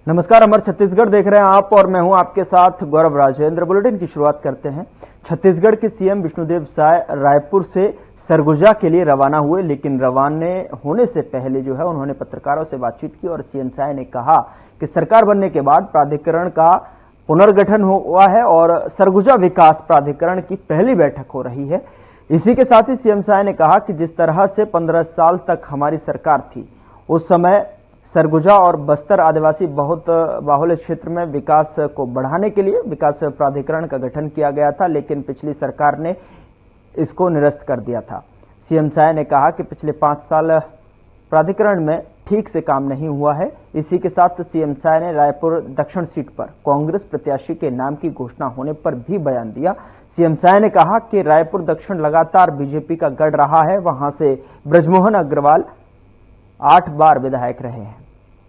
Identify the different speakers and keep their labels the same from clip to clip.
Speaker 1: नमस्कार, अमर छत्तीसगढ़ देख रहे हैं आप और मैं हूं आपके साथ गौरव राजेंद्र। बुलेटिन की शुरुआत करते हैं। छत्तीसगढ़ के सीएम विष्णुदेव साय रायपुर से सरगुजा के लिए रवाना हुए, लेकिन रवाना होने से पहले जो है उन्होंने पत्रकारों से बातचीत की और सीएम साय ने कहा कि सरकार बनने के बाद प्राधिकरण का पुनर्गठन हुआ है और सरगुजा विकास प्राधिकरण की पहली बैठक हो रही है। इसी के साथ ही सीएम साय ने कहा कि जिस तरह से 15 साल तक हमारी सरकार थी, उस समय सरगुजा और बस्तर आदिवासी बहुत बाहुल्य क्षेत्र में विकास को बढ़ाने के लिए विकास प्राधिकरण का गठन किया गया था, लेकिन पिछली सरकार ने इसको निरस्त कर दिया था। सीएम साय ने कहा कि पिछले 5 साल प्राधिकरण में ठीक से काम नहीं हुआ है। इसी के साथ सीएम साय ने रायपुर दक्षिण सीट पर कांग्रेस प्रत्याशी के नाम की घोषणा होने पर भी बयान दिया। सीएम साय ने कहा कि रायपुर दक्षिण लगातार बीजेपी का गढ़ रहा है, वहां से बृजमोहन अग्रवाल 8 बार विधायक रहे हैं।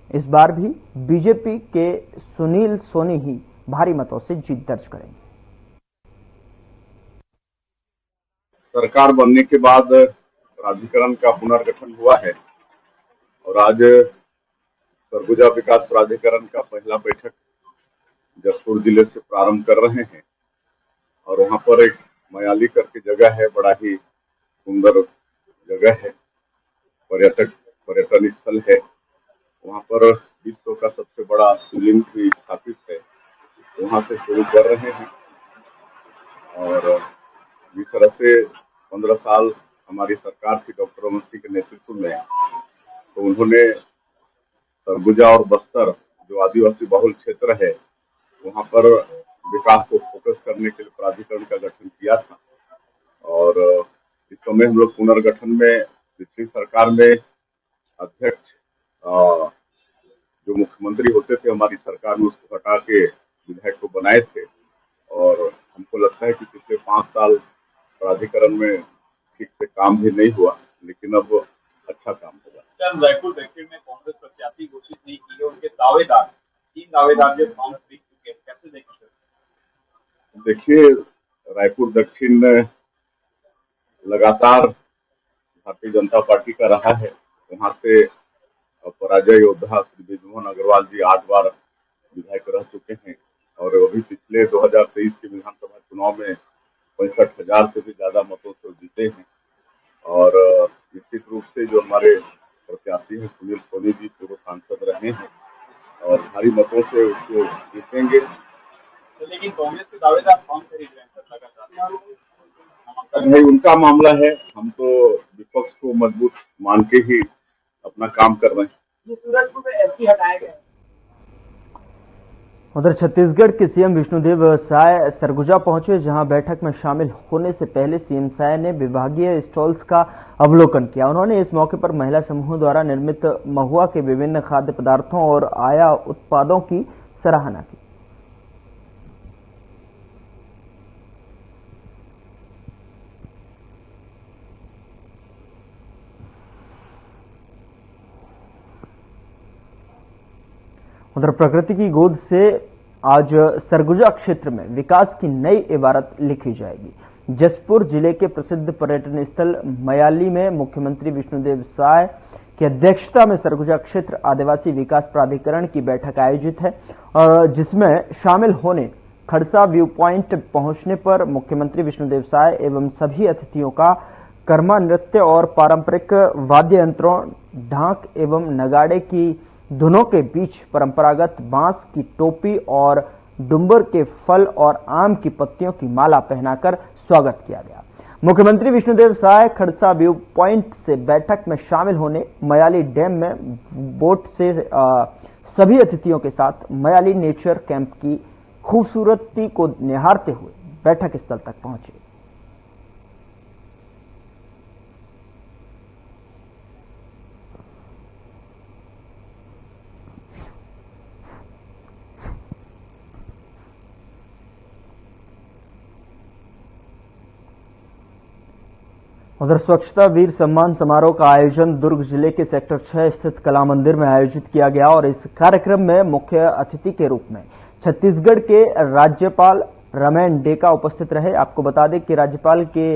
Speaker 1: इस बार भी बीजेपी के सुनील सोनी ही भारी मतों से जीत दर्ज करेंगे।
Speaker 2: सरकार बनने के बाद प्राधिकरण का पुनर्गठन हुआ है और आज सरगुजा विकास प्राधिकरण का पहला बैठक जसपुर जिले से प्रारंभ कर रहे हैं और वहां पर एक मयाली करके जगह है, बड़ा ही सुंदर जगह है, पर्यटन स्थल है। वहां पर विश्व का सबसे बड़ा शिवलिंग भी स्थापित है, वहां से शुरू कर रहे हैं। और जिस तरह से 15 साल हमारी सरकार थी डॉक्टर रमन सिंह के नेतृत्व में, तो उन्होंने सरगुजा और बस्तर जो आदिवासी बहुल क्षेत्र है वहां पर विकास को फोकस करने के लिए प्राधिकरण का गठन किया था। और इस समय हम लोग पुनर्गठन में पिछली सरकार में अध्यक्ष जो मुख्यमंत्री होते थे हमारी सरकार में, उसको हटा के विधायक को बनाए थे और हमको लगता है कि पिछले 5 साल प्राधिकरण में ठीक से काम भी नहीं हुआ, लेकिन अब अच्छा काम होगा।
Speaker 3: रायपुर दक्षिण में कांग्रेस प्रत्याशी घोषित नहीं की है, उनके दावेदार 3 दावेदार जो फॉर्म जीत चुके हैं, कैसे देखेंगे?
Speaker 2: देखिए, रायपुर दक्षिण लगातार भारतीय जनता पार्टी का रहा है। वहां से पराजय योद्धा श्री बृजमोहन अग्रवाल जी 8 बार विधायक रह चुके हैं और अभी पिछले 2023 के विधानसभा चुनाव में 65,000 से भी ज्यादा मतों से जीते हैं। और निश्चित रूप से जो हमारे प्रत्याशी हैं सुनील सोनी जी पूर्व सांसद रहे हैं और भारी मतों से उसको जीतेंगे।
Speaker 3: लेकिन कांग्रेस के दावेदार फॉर्म खरीद रहे हैं लगातार,
Speaker 2: नहीं, उनका मामला है। हम तो विपक्ष को मजबूत मान के ही अपना काम कर रहे हैं।
Speaker 3: सूरजपुर में एसपी हटाए गए।
Speaker 1: उधर छत्तीसगढ़ के सीएम विष्णुदेव साय सरगुजा पहुंचे, जहां बैठक में शामिल होने से पहले सीएम साय ने विभागीय स्टॉल्स का अवलोकन किया। उन्होंने इस मौके पर महिला समूहों द्वारा निर्मित महुआ के विभिन्न खाद्य पदार्थों और आया उत्पादों की सराहना की। उधर प्रकृति की गोद से आज सरगुजा क्षेत्र में विकास की नई इबारत लिखी जाएगी। जसपुर जिले के प्रसिद्ध पर्यटन स्थल मयाली में मुख्यमंत्री विष्णुदेव साय की अध्यक्षता में सरगुजा क्षेत्र आदिवासी विकास प्राधिकरण की बैठक आयोजित है और जिसमें शामिल होने खड़सा व्यू पॉइंट पहुंचने पर मुख्यमंत्री विष्णुदेव साय एवं सभी अतिथियों का कर्मा नृत्य और पारंपरिक वाद्य यंत्रों, ढाक एवं नगाड़े की धुनों के बीच परंपरागत बांस की टोपी और डुम्बर के फल और आम की पत्तियों की माला पहनाकर स्वागत किया गया। मुख्यमंत्री विष्णुदेव साय खड़सा व्यू पॉइंट से बैठक में शामिल होने मयाली डैम में बोट से सभी अतिथियों के साथ मयाली नेचर कैंप की खूबसूरती को निहारते हुए बैठक स्थल तक पहुंचे। उधर स्वच्छता वीर सम्मान समारोह का आयोजन दुर्ग जिले के सेक्टर 6 स्थित कला मंदिर में आयोजित किया गया और इस कार्यक्रम में मुख्य अतिथि के रूप में छत्तीसगढ़ के राज्यपाल रमेन डेका उपस्थित रहे। आपको बता दें कि राज्यपाल के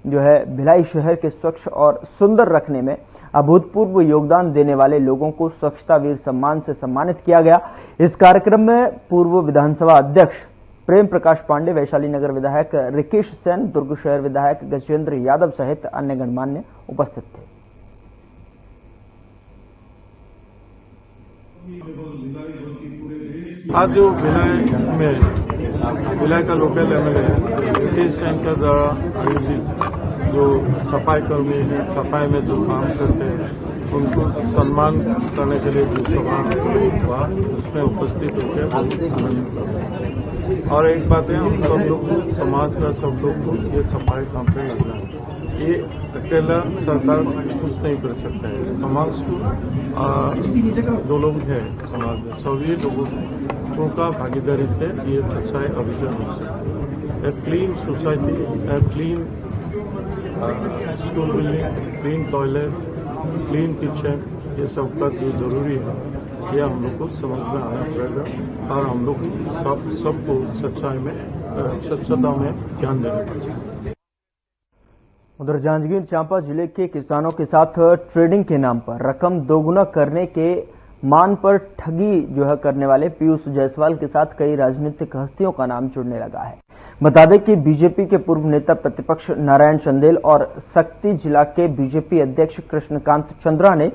Speaker 1: जो है भिलाई शहर के स्वच्छ और सुंदर रखने में अभूतपूर्व योगदान देने वाले लोगों को स्वच्छता वीर सम्मान से सम्मानित किया गया। इस कार्यक्रम में पूर्व विधानसभा अध्यक्ष प्रेम प्रकाश पांडे, वैशाली नगर विधायक रिकेश सेन, दुर्ग शहर विधायक गजेंद्र यादव सहित अन्य गणमान्य उपस्थित थे।
Speaker 4: आज जो भिलाई का लोकल एमएलए रिकेश सेन के द्वारा आयोजित जो सफाई कर्मी हैं, सफाई में जो काम करते हैं, उनको सम्मान करने के लिए जो सभा हुआ उसमें उपस्थित होकर और एक बात है, हम सब लोग को, समाज का सब लोग को ये सफाई काम पे लगना है। ये अकेला सरकार कुछ नहीं कर सकता है। समाज को जो लोग हैं समाज में सभी लोगों का भागीदारी से ये सच्चाई अभियान हो सकता है। A clean society, a clean school building, clean toilet, clean kitchen, ये सब का जो जरूरी है ये हम लोग को समझ में आना पड़ेगा और हम लोग सबको सच्चाई में, स्वच्छता में ध्यान देना पड़ेगा।
Speaker 1: उधर जांजगीर चांपा जिले के किसानों के साथ ट्रेडिंग के नाम पर रकम दोगुना करने के मान पर ठगी जो है करने वाले पीयूष जायसवाल के साथ कई राजनीतिक हस्तियों का नाम जुड़ने लगा है। बता दें कि बीजेपी के पूर्व नेता प्रतिपक्ष नारायण चंदेल और शक्ति जिला के बीजेपी अध्यक्ष कृष्णकांत चंद्रा ने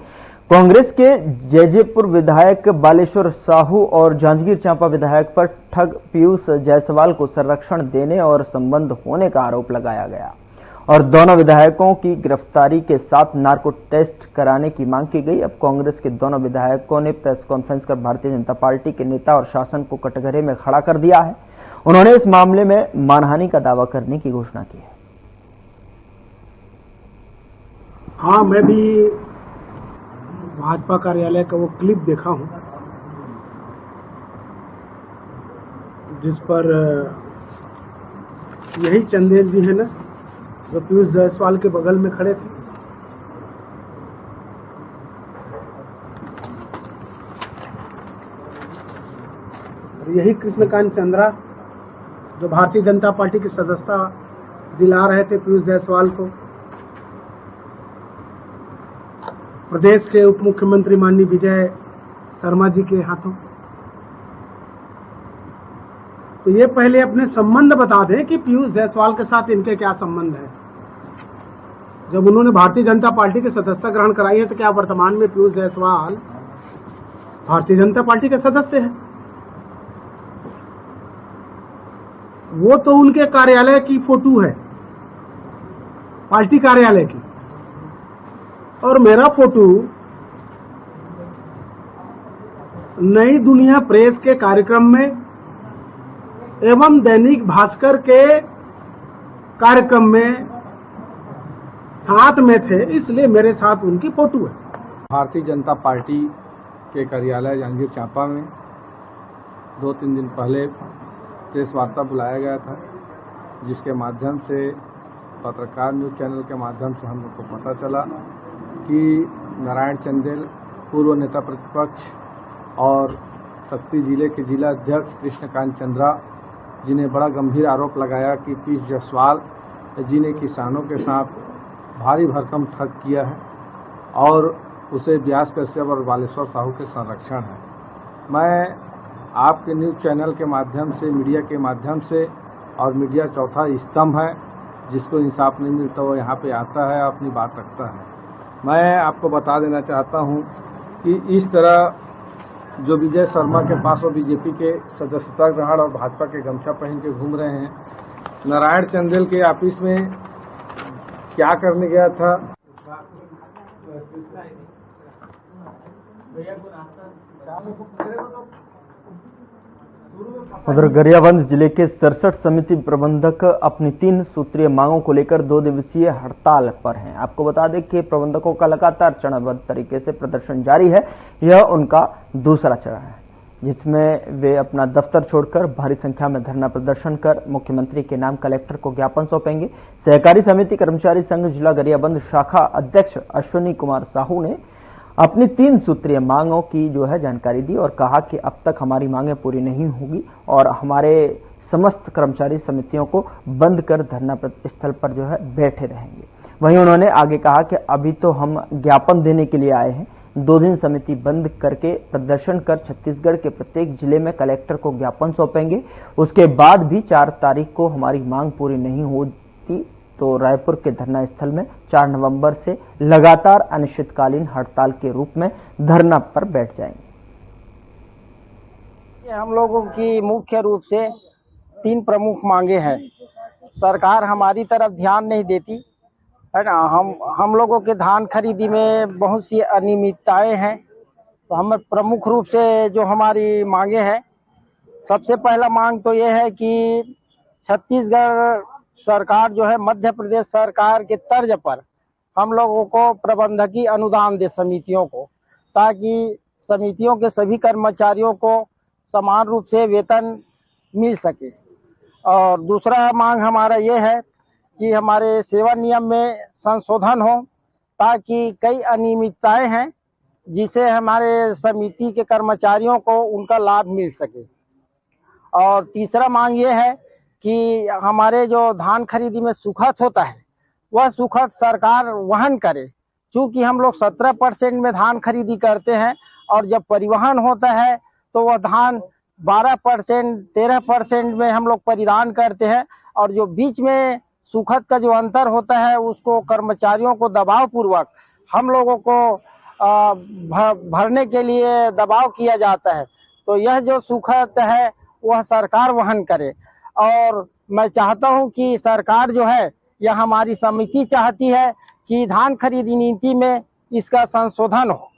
Speaker 1: कांग्रेस के जैजेपुर विधायक बालेश्वर साहू और जांजगीर चांपा विधायक पर ठग पीयूष जायसवाल को संरक्षण देने और संबंध होने का आरोप लगाया गया और दोनों विधायकों की गिरफ्तारी के साथ नार्को टेस्ट कराने की मांग की गई। अब कांग्रेस के दोनों विधायकों ने प्रेस कॉन्फ्रेंस कर भारतीय जनता पार्टी के नेता और शासन को कटघरे में खड़ा कर दिया है। उन्होंने इस मामले में मानहानि का दावा करने की घोषणा की है।
Speaker 5: हाँ, मैं भी भाजपा कार्यालय का वो क्लिप देखा हूं जिस पर यही चंदेल जी है ना, जो पीयूष जायसवाल के बगल में खड़े थे। और यही कृष्णकांत चंद्रा जो भारतीय जनता पार्टी की सदस्यता दिला रहे थे पीयूष जायसवाल को, प्रदेश के उप मुख्यमंत्री माननीय विजय शर्मा जी के हाथों। तो ये पहले अपने संबंध बता दें कि पीयूष जायसवाल के साथ इनके क्या संबंध है। जब उन्होंने भारतीय जनता पार्टी की सदस्यता ग्रहण कराई है तो क्या वर्तमान में पीयूष जायसवाल भारतीय जनता पार्टी के सदस्य हैं? वो तो उनके कार्यालय की फोटो है, पार्टी कार्यालय की, और मेरा फोटो नई दुनिया प्रेस के कार्यक्रम में एवं दैनिक भास्कर के कार्यक्रम में साथ में थे, इसलिए मेरे साथ उनकी फोटो है।
Speaker 6: भारतीय जनता पार्टी के कार्यालय जांजगीर चांपा में 2-3 दिन पहले प्रेस वार्ता बुलाया गया था, जिसके माध्यम से पत्रकार न्यूज़ चैनल के माध्यम से हम लोग को पता चला कि नारायण चंदेल पूर्व नेता प्रतिपक्ष और शक्ति जिले के जिला अध्यक्ष कृष्णकांत चंद्रा जी ने बड़ा गंभीर आरोप लगाया कि पीयूष जायसवाल जी ने किसानों के साथ भारी भरकम ठग किया है और उसे व्यास कश्यप और बालेश्वर साहू के संरक्षण है। मैं आपके न्यूज़ चैनल के माध्यम से, मीडिया के माध्यम से, और मीडिया चौथा स्तंभ है, जिसको इंसाफ नहीं मिलता वो यहाँ पे आता है, अपनी बात रखता है। मैं आपको बता देना चाहता हूँ कि इस तरह जो विजय शर्मा के पास और बीजेपी के सदस्यता ग्रहण और भाजपा के गमछा पहन के घूम रहे हैं, नारायण चंदेल के ऑफिस में क्या करने गया था।
Speaker 1: उधर गरियाबंद जिले के 67 समिति प्रबंधक अपनी 3 सूत्रीय मांगों को लेकर 2 दिवसीय हड़ताल पर हैं। आपको बता दें कि प्रबंधकों का लगातार चरणबद्ध तरीके से प्रदर्शन जारी है। यह उनका दूसरा चरण है, जिसमें वे अपना दफ्तर छोड़कर भारी संख्या में धरना प्रदर्शन कर मुख्यमंत्री के नाम कलेक्टर को ज्ञापन सौंपेंगे। सहकारी समिति कर्मचारी संघ जिला गरियाबंद शाखा अध्यक्ष अश्विनी कुमार साहू ने अपनी 3 सूत्रीय मांगों की जो है जानकारी दी और कहा कि अब तक हमारी मांगें पूरी नहीं होगी और हमारे समस्त कर्मचारी समितियों को बंद कर धरना स्थल पर जो है बैठे रहेंगे। वहीं उन्होंने आगे कहा कि अभी तो हम ज्ञापन देने के लिए आए हैं, 2 दिन समिति बंद करके प्रदर्शन कर छत्तीसगढ़ के प्रत्येक जिले में कलेक्टर को ज्ञापन सौंपेंगे। उसके बाद भी 4 तारीख को हमारी मांग पूरी नहीं होती तो रायपुर के धरना स्थल में 4 नवंबर से लगातार अनिश्चितकालीन हड़ताल के रूप में धरना पर बैठ जाएंगे।
Speaker 7: हम लोगों की मुख्य रूप से 3 प्रमुख मांगे हैं। सरकार हमारी तरफ ध्यान नहीं देती है ना। हम लोगों के धान खरीदी में बहुत सी अनियमितताएं हैं। तो हम प्रमुख रूप से जो हमारी मांगे हैं, सबसे पहला मांग तो ये है कि छत्तीसगढ़ सरकार जो है मध्य प्रदेश सरकार के तर्ज पर हम लोगों को प्रबंधकीय अनुदान दे समितियों को, ताकि समितियों के सभी कर्मचारियों को समान रूप से वेतन मिल सके। और दूसरा मांग हमारा ये है कि हमारे सेवा नियम में संशोधन हो, ताकि कई अनियमितताएं हैं जिसे हमारे समिति के कर्मचारियों को उनका लाभ मिल सके। और तीसरा मांग ये है कि हमारे जो धान खरीदी में सुखद होता है वह सुखद सरकार वहन करे, क्योंकि हम लोग 17% में धान खरीदी करते हैं और जब परिवहन होता है तो वह धान 12% 13% में हम लोग परिधान करते हैं। और जो बीच में सुखद का जो अंतर होता है उसको कर्मचारियों को दबाव पूर्वक हम लोगों को भरने के लिए दबाव किया जाता है। तो यह जो सुखद है वह सरकार वहन करे। और मैं चाहता हूं कि सरकार जो है, यह हमारी समिति चाहती है कि धान खरीदी नीति में इसका संशोधन हो।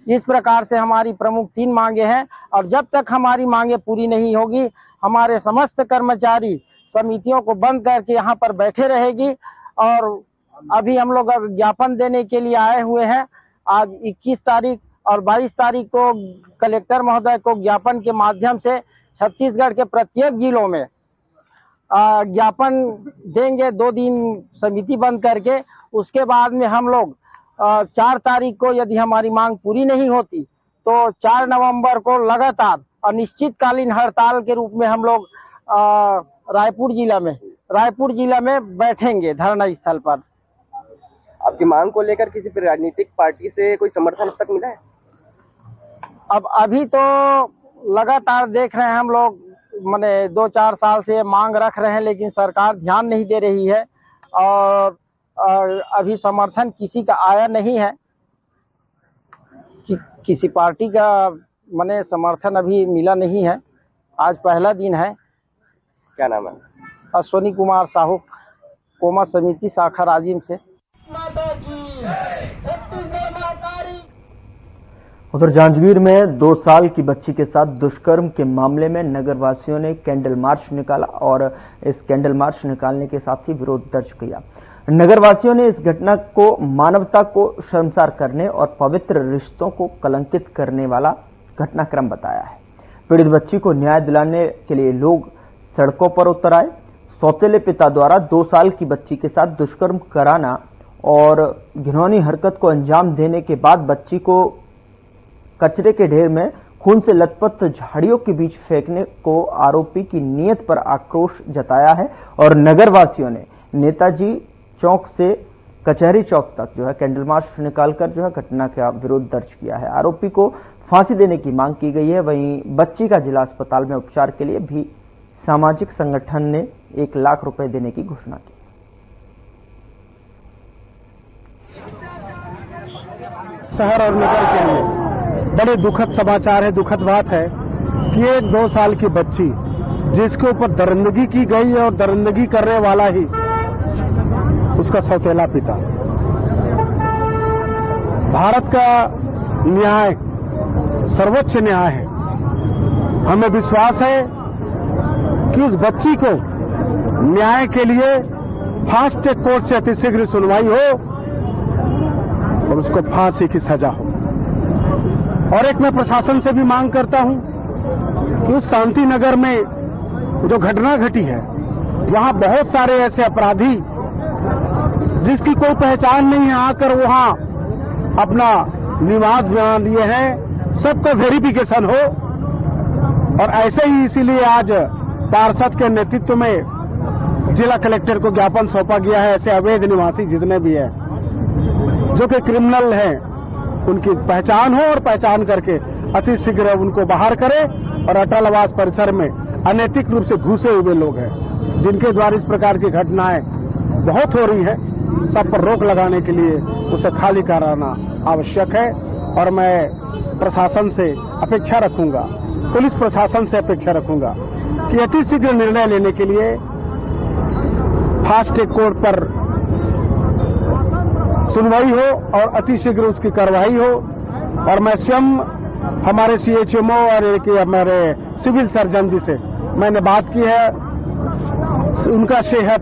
Speaker 7: इस प्रकार से हमारी प्रमुख 3 मांगे हैं और जब तक हमारी मांगे पूरी नहीं होगी हमारे समस्त कर्मचारी समितियों को बंद करके यहाँ पर बैठे रहेगी। और अभी हम लोग ज्ञापन देने के लिए आए हुए हैं। आज 21 तारीख और 22 तारीख को कलेक्टर महोदय को ज्ञापन के माध्यम से छत्तीसगढ़ के प्रत्येक जिलों में ज्ञापन देंगे, 2 दिन समिति बंद करके। उसके बाद में हम लोग 4 तारीख को यदि हमारी मांग पूरी नहीं होती तो 4 नवंबर को लगातार अनिश्चितकालीन हड़ताल के रूप में हम लोग रायपुर जिला में बैठेंगे धरना स्थल पर।
Speaker 8: आपकी मांग को लेकर किसी राजनीतिक पार्टी से कोई समर्थन अब तक मिला है?
Speaker 7: अब अभी तो लगातार देख रहे हैं हम लोग, माने 2-4 साल से मांग रख रहे हैं, लेकिन सरकार ध्यान नहीं दे रही है और अभी समर्थन किसी का आया नहीं है। किसी पार्टी का माने समर्थन अभी मिला नहीं है। आज पहला दिन है।
Speaker 8: क्या नाम है?
Speaker 7: अश्वनी कुमार साहू, कोमा समिति शाखा राजिम से।
Speaker 1: उधर जांजगीर में 2 साल की बच्ची के साथ दुष्कर्म के मामले में नगरवासियों ने कैंडल मार्च निकाला और इस कैंडल मार्च निकालने के साथ ही विरोध दर्ज किया। नगरवासियों ने इस घटना को मानवता को शर्मसार करने और पवित्र रिश्तों को कलंकित करने वाला घटनाक्रम बताया है। पीड़ित बच्ची को न्याय दिलाने के लिए लोग सड़कों पर उतर आए। सौतेले पिता द्वारा 2 साल की बच्ची के साथ दुष्कर्म कराना और घिनौनी हरकत को अंजाम देने के बाद बच्ची को कचरे के ढेर में खून से लथपथ झाड़ियों के बीच फेंकने को आरोपी की नीयत पर आक्रोश जताया है और नगरवासियों ने नेताजी चौक से कचहरी चौक तक जो है कैंडल मार्च निकालकर जो है घटना का विरोध दर्ज किया है। आरोपी को फांसी देने की मांग की गई है। वहीं बच्ची का जिला अस्पताल में उपचार के लिए भी सामाजिक संगठन ने 1 लाख रुपए देने की घोषणा की।
Speaker 5: शहर और नगर के लिए बड़े दुखद समाचार है, दुखद बात है कि एक 2 साल की बच्ची जिसके ऊपर दरिंदगी की गई है और दरिंदगी करने वाला ही उसका सौतेला पिता। भारत का न्याय सर्वोच्च न्याय है। हमें विश्वास है कि उस बच्ची को न्याय के लिए फास्ट ट्रैक कोर्ट से अतिशीघ्र सुनवाई हो और उसको फांसी की सजा हो। और एक मैं प्रशासन से भी मांग करता हूं कि उस शांति नगर में जो घटना घटी है वहां बहुत सारे ऐसे अपराधी जिसकी कोई पहचान नहीं है आकर वहां अपना निवास बना लिए हैं, सबका वेरिफिकेशन हो। और ऐसे ही इसीलिए आज पार्षद के नेतृत्व में जिला कलेक्टर को ज्ञापन सौंपा गया है। ऐसे अवैध निवासी जितने भी हैं जो कि क्रिमिनल हैं, उनकी पहचान हो और पहचान करके अति शीघ्र उनको बाहर करे। और अटल आवास परिसर में अनैतिक रूप से घुसे हुए लोग हैं जिनके द्वारा इस प्रकार की घटनाएं बहुत हो रही हैं, सब पर रोक लगाने के लिए उसे खाली कराना आवश्यक है। और मैं प्रशासन से अपेक्षा रखूंगा, पुलिस प्रशासन से अपेक्षा रखूंगा कि अति शीघ्र निर्णय लेने के लिए फास्ट ट्रैक कोर्ट पर सुनवाई हो और अति शीघ्र उसकी कार्रवाई हो। और मैं स्वयं हमारे CHMO और हमारे सिविल सर्जन जी से मैंने बात की है, उनका सेहत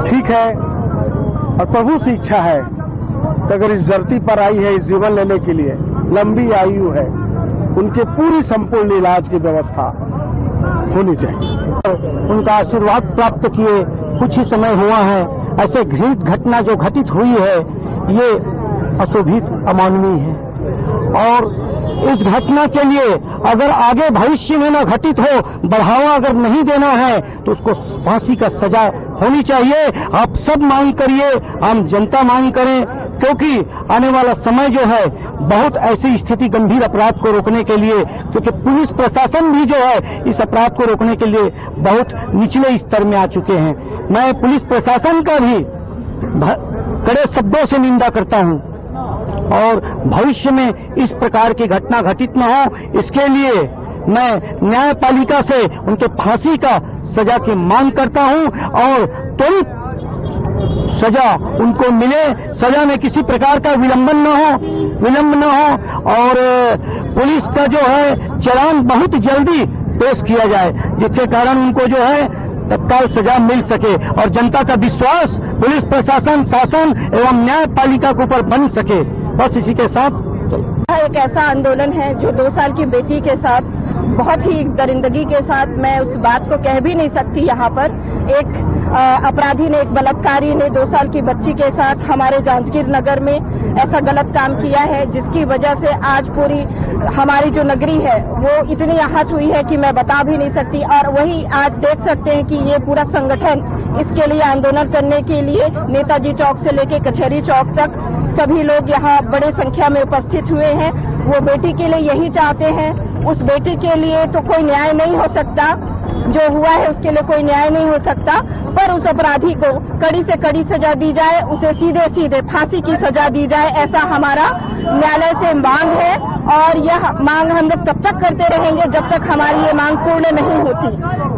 Speaker 5: ठीक है और प्रभु से इच्छा है कि अगर इस धरती पर आई है इस जीवन लेने के लिए, लंबी आयु है, उनके पूरी संपूर्ण इलाज की व्यवस्था होनी चाहिए।
Speaker 9: उनका आशीर्वाद प्राप्त किए कुछ ही समय हुआ है, ऐसे घृणित घटना जो घटित हुई है ये अशोभित अमानवीय है। और इस घटना के लिए अगर आगे भविष्य में न घटित हो, बढ़ावा अगर नहीं देना है तो उसको फांसी का सजा होनी चाहिए। आप सब मांग करिए, हम जनता मांग करें, क्योंकि आने वाला समय जो है बहुत ऐसी स्थिति गंभीर अपराध को रोकने के लिए, क्योंकि पुलिस प्रशासन भी जो है इस अपराध को रोकने के लिए बहुत निचले स्तर में आ चुके हैं। मैं पुलिस प्रशासन का भी कड़े शब्दों से निंदा करता हूं और भविष्य में इस प्रकार की घटना घटित न हो, इसके लिए मैं न्यायपालिका से उनके फांसी का सजा की मांग करता हूं और त्वरित सजा उनको मिले, सजा में किसी प्रकार का विलंब न हो और पुलिस का जो है चालान बहुत जल्दी पेश किया जाए, जिसके कारण उनको जो है तत्काल सजा मिल सके और जनता का विश्वास पुलिस प्रशासन, शासन एवं न्यायपालिका के ऊपर बन सके। बस इसी के साथ
Speaker 10: एक ऐसा आंदोलन है जो 2 साल की बेटी के साथ बहुत ही दरिंदगी के साथ, मैं उस बात को कह भी नहीं सकती, यहाँ पर एक अपराधी ने, एक बलात्कारी ने 2 साल की बच्ची के साथ हमारे जांजगीर नगर में ऐसा गलत काम किया है, जिसकी वजह से आज पूरी हमारी जो नगरी है वो इतनी आहत हुई है कि मैं बता भी नहीं सकती। और वही आज देख सकते हैं कि ये पूरा संगठन इसके लिए आंदोलन करने के लिए नेताजी चौक से लेके कचहरी चौक तक सभी लोग यहाँ बड़े संख्या में उपस्थित हुए हैं। वो बेटी के लिए यही चाहते हैं, उस बेटी के लिए तो कोई न्याय नहीं हो सकता, जो हुआ है उसके लिए कोई न्याय नहीं हो सकता, पर उस अपराधी को कड़ी से कड़ी सजा दी जाए, उसे सीधे सीधे फांसी की सजा दी जाए, ऐसा हमारा न्यायालय से मांग है। और यह मांग हम लोग तब तक करते रहेंगे जब तक हमारी ये मांग पूर्ण नहीं होती,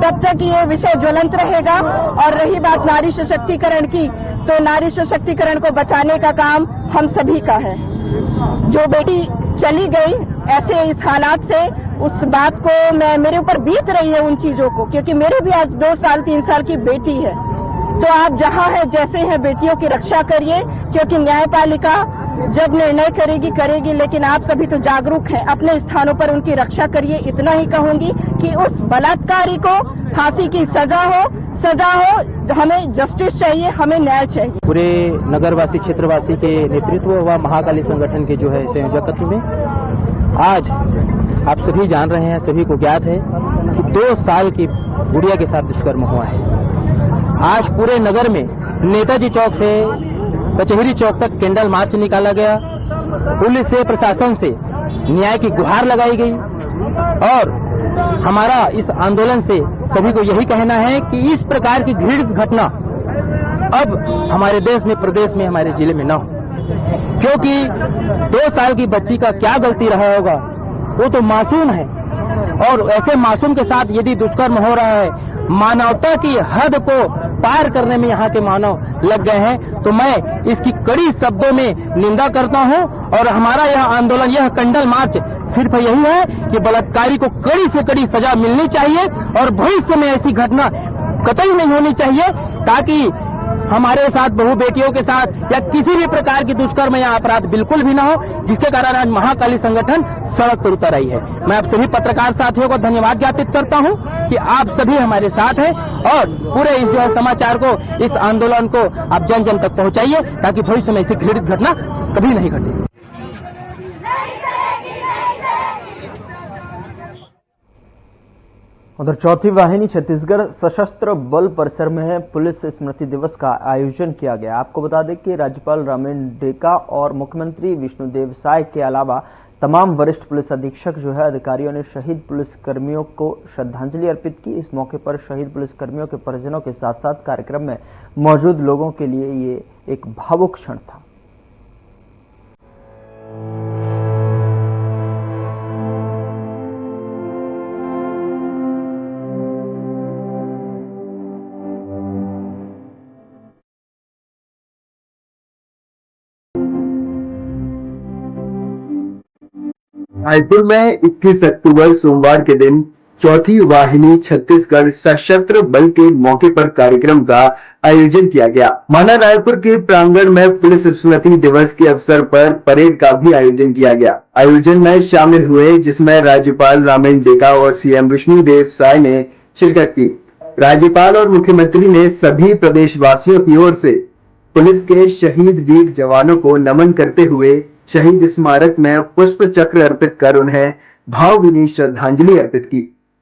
Speaker 10: तब तक ये विषय ज्वलंत रहेगा। और रही बात नारी सशक्तिकरण की, तो नारी सशक्तिकरण को बचाने का काम हम सभी का है। जो बेटी चली गई ऐसे इस हालात से, उस बात को मेरे ऊपर बीत रही है उन चीजों को, क्योंकि मेरे भी आज 2 साल 3 साल की बेटी है। तो आप जहां है जैसे हैं बेटियों की रक्षा करिए, क्योंकि न्यायपालिका जब निर्णय करेगी, लेकिन आप सभी तो जागरूक हैं, अपने स्थानों पर उनकी रक्षा करिए। इतना ही कहूंगी कि उस बलात्कारी को फांसी की सजा हो, हमें जस्टिस चाहिए, हमें न्याय चाहिए।
Speaker 9: पूरे नगरवासी क्षेत्रवासी के नेतृत्व व महाकाली संगठन के जो है संयोजकत्व में आज आप सभी जान रहे हैं, सभी को ज्ञात है कि 2 साल की गुड़िया के साथ दुष्कर्म हुआ है। आज पूरे नगर में नेताजी चौक से कचहरी चौक तक कैंडल मार्च निकाला गया, पुलिस से, प्रशासन से न्याय की गुहार लगाई गई। और हमारा इस आंदोलन से सभी को यही कहना है कि इस प्रकार की घृणित घटना अब हमारे देश में, प्रदेश में, हमारे जिले में न हो, क्योंकि 2 साल की बच्ची का क्या गलती रहा होगा, वो तो मासूम है। और ऐसे मासूम के साथ यदि दुष्कर्म हो रहा है, मानवता की हद को पार करने में यहाँ के मानव लग गए हैं, तो मैं इसकी कड़ी शब्दों में निंदा करता हूँ। और हमारा यह आंदोलन, यह कैंडल मार्च सिर्फ यही है कि बलात्कारी को कड़ी से कड़ी सजा मिलनी चाहिए और भविष्य में ऐसी घटना कतई नहीं होनी चाहिए, ताकि हमारे साथ, बहु बेटियों के साथ या किसी भी प्रकार की दुष्कर्म या अपराध बिल्कुल भी ना हो, जिसके कारण आज महाकाली संगठन सड़क पर उतर आई है। मैं आप सभी पत्रकार साथियों को धन्यवाद ज्ञापित करता हूं कि आप सभी हमारे साथ हैं और पूरे इस जो है समाचार को, इस आंदोलन को आप जन जन तक पहुंचाइए, ताकि भविष्य में ऐसी घृणित घटना कभी नहीं घटे।
Speaker 1: उधर चौथी वाहिनी छत्तीसगढ़ सशस्त्र बल परिसर में पुलिस स्मृति दिवस का आयोजन किया गया। आपको बता दें कि राज्यपाल रामेन डेका और मुख्यमंत्री विष्णुदेव साय के अलावा तमाम वरिष्ठ पुलिस अधीक्षक अधिकारियों ने शहीद पुलिस कर्मियों को श्रद्धांजलि अर्पित की। इस मौके पर शहीद पुलिस कर्मियों के परिजनों के साथ साथ कार्यक्रम में मौजूद लोगों के लिए ये एक भावुक क्षण था।
Speaker 11: रायपुर में 21 अक्टूबर सोमवार के दिन चौथी वाहिनी छत्तीसगढ़ सशस्त्र बल के मौके पर कार्यक्रम का आयोजन किया गया। माना रायपुर के प्रांगण में पुलिस स्मृति दिवस के अवसर पर परेड का भी आयोजन किया गया। आयोजन में शामिल हुए जिसमें राज्यपाल रामेन डेका और सीएम विष्णुदेव साय ने शिरकत की। राज्यपाल और मुख्यमंत्री ने सभी प्रदेशवासियों की ओर से पुलिस के शहीद वीर जवानों को नमन करते हुए शहीद स्मारक में पुष्प चक्र अर्पित कर उन्हें भावभीनी श्रद्धांजलि अर्पित की।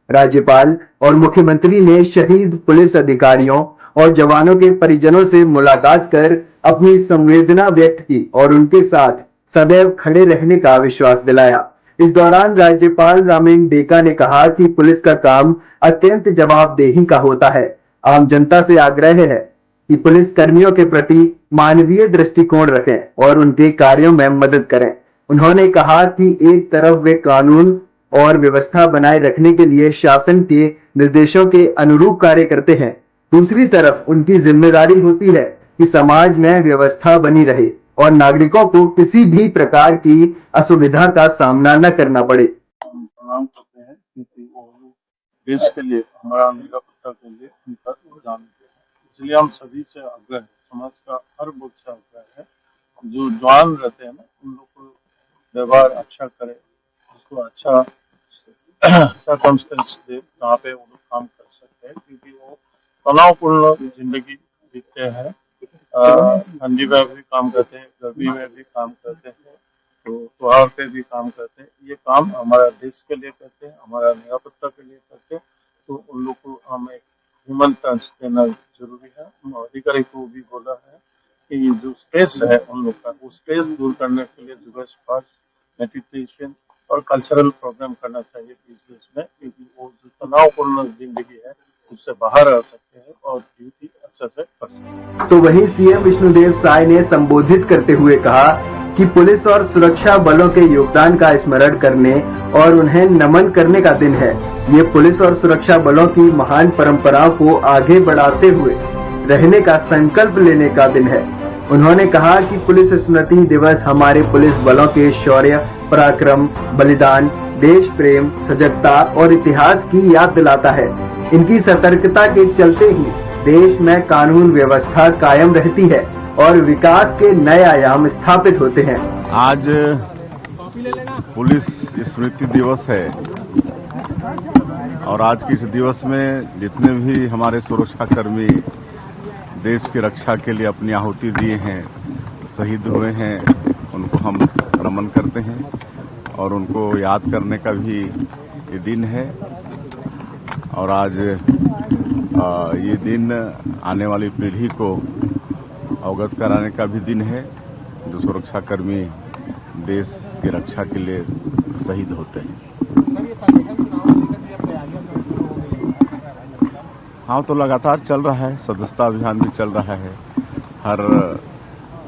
Speaker 11: राज्यपाल और मुख्यमंत्री ने शहीद पुलिस अधिकारियों और जवानों के परिजनों से मुलाकात कर अपनी संवेदना व्यक्त की और उनके साथ सदैव खड़े रहने का विश्वास दिलाया। इस दौरान राज्यपाल रामेन डेका ने कहा कि पुलिस का काम अत्यंत जवाबदेही का होता है। आम जनता से आग्रह है कि पुलिस कर्मियों के प्रति मानवीय दृष्टिकोण रखें और उनके कार्यों में मदद करें। उन्होंने कहा कि एक तरफ वे कानून और व्यवस्था बनाए रखने के लिए शासन के निर्देशों के अनुरूप कार्य करते हैं, दूसरी तरफ उनकी जिम्मेदारी होती है कि समाज में व्यवस्था बनी रहे और नागरिकों को किसी भी प्रकार की असुविधा का सामना न करना पड़े।
Speaker 4: प्रणाम करते हैं क्योंकि वो देश के लिए, हमारा निरापत्ता के लिए उनका योगदान है। इसलिए हम सभी से आग्रह है, समाज का हर वर्ग से आग्रह है, जो जवान रहते हैं ना, उन लोग को व्यवहार अच्छा करे, उसको अच्छा सर्कमस्टेंस दे जहाँ पे वो लोग काम कर सकते हैं, क्योंकि वो तनावपूर्ण जिंदगी जीते हैं। ठंडी में भी काम करते हैं, गर्मी में भी काम करते हैं, तो त्योहार पे भी काम करते हैं। ये काम हमारा देश के लिए करते हैं, हमारा निरापत्ता के लिए करते हैं, तो उन लोग को हम एक ह्यूमन टच देना जरूरी है। अधिकारी को भी बोला है कि जो स्ट्रेस है उन लोग का, वो स्ट्रेस दूर करने के लिए सुबह फास्ट मेडिटेशन और कल्चरल प्रोग्राम करना चाहिए इस देश में, क्योंकि वो जो तनावपूर्ण जिंदगी है उससे बाहर आ सकते हैं और ड्यूटी अच्छे से कर सकते हैं।
Speaker 11: तो वहीं सीएम विष्णुदेव साय ने संबोधित करते हुए कहा कि पुलिस और सुरक्षा बलों के योगदान का स्मरण करने और उन्हें नमन करने का दिन है। ये पुलिस और सुरक्षा बलों की महान परंपराओं को आगे बढ़ाते हुए रहने का संकल्प लेने का दिन है। उन्होंने कहा कि पुलिस स्मृति दिवस हमारे पुलिस बलों के शौर्य, पराक्रम, बलिदान, देश प्रेम, सजगता और इतिहास की याद दिलाता है। इनकी सतर्कता के चलते ही देश में कानून व्यवस्था कायम रहती है और विकास के नए आयाम स्थापित होते हैं।
Speaker 2: आज पुलिस स्मृति दिवस है और आज के इस दिवस में जितने भी हमारे सुरक्षा कर्मी देश की रक्षा के लिए अपनी आहुति दिए हैं, शहीद हुए हैं, उनको हम नमन करते हैं और उनको याद करने का भी ये दिन है। और आज ये दिन आने वाली पीढ़ी को अवगत कराने का भी दिन है, जो सुरक्षा कर्मी देश की रक्षा के लिए शहीद होते हैं। हाँ, तो लगातार चल रहा है, सदस्यता अभियान भी चल रहा है। हर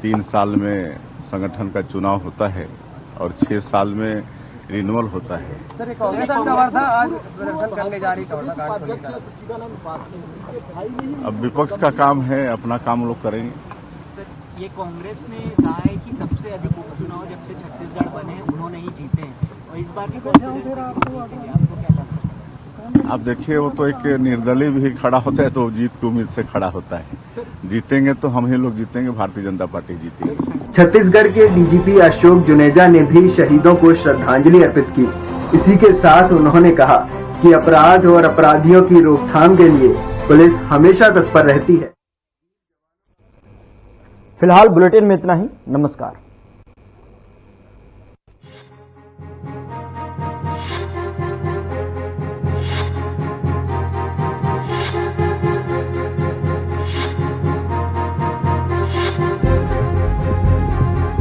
Speaker 2: 3 साल में संगठन का चुनाव होता है और 6 साल में रिन्यूअल होता है।
Speaker 8: सर, कांग्रेस था आज प्रदर्शन करने जा रही
Speaker 2: अब विपक्ष का काम है, अपना काम लोग करेंगे।
Speaker 12: सर, ये कांग्रेस ने कहा है कि सबसे अधिक उपचुनाव जब से छत्तीसगढ़ बने उन्होंने ही जीते हैं और इस बार भी आपको क्या लगता है?
Speaker 2: आप देखिए, वो तो एक निर्दलीय भी खड़ा होता है तो जीत की उम्मीद से खड़ा होता है। जीतेंगे तो हम ही लोग जीतेंगे, भारतीय जनता पार्टी जीतेगी।
Speaker 11: छत्तीसगढ़ के डीजीपी अशोक जुनेजा ने भी शहीदों को श्रद्धांजलि अर्पित की। इसी के साथ उन्होंने कहा कि अपराध और अपराधियों की रोकथाम के लिए पुलिस हमेशा तत्पर रहती है।
Speaker 1: फिलहाल बुलेटिन में इतना ही। नमस्कार।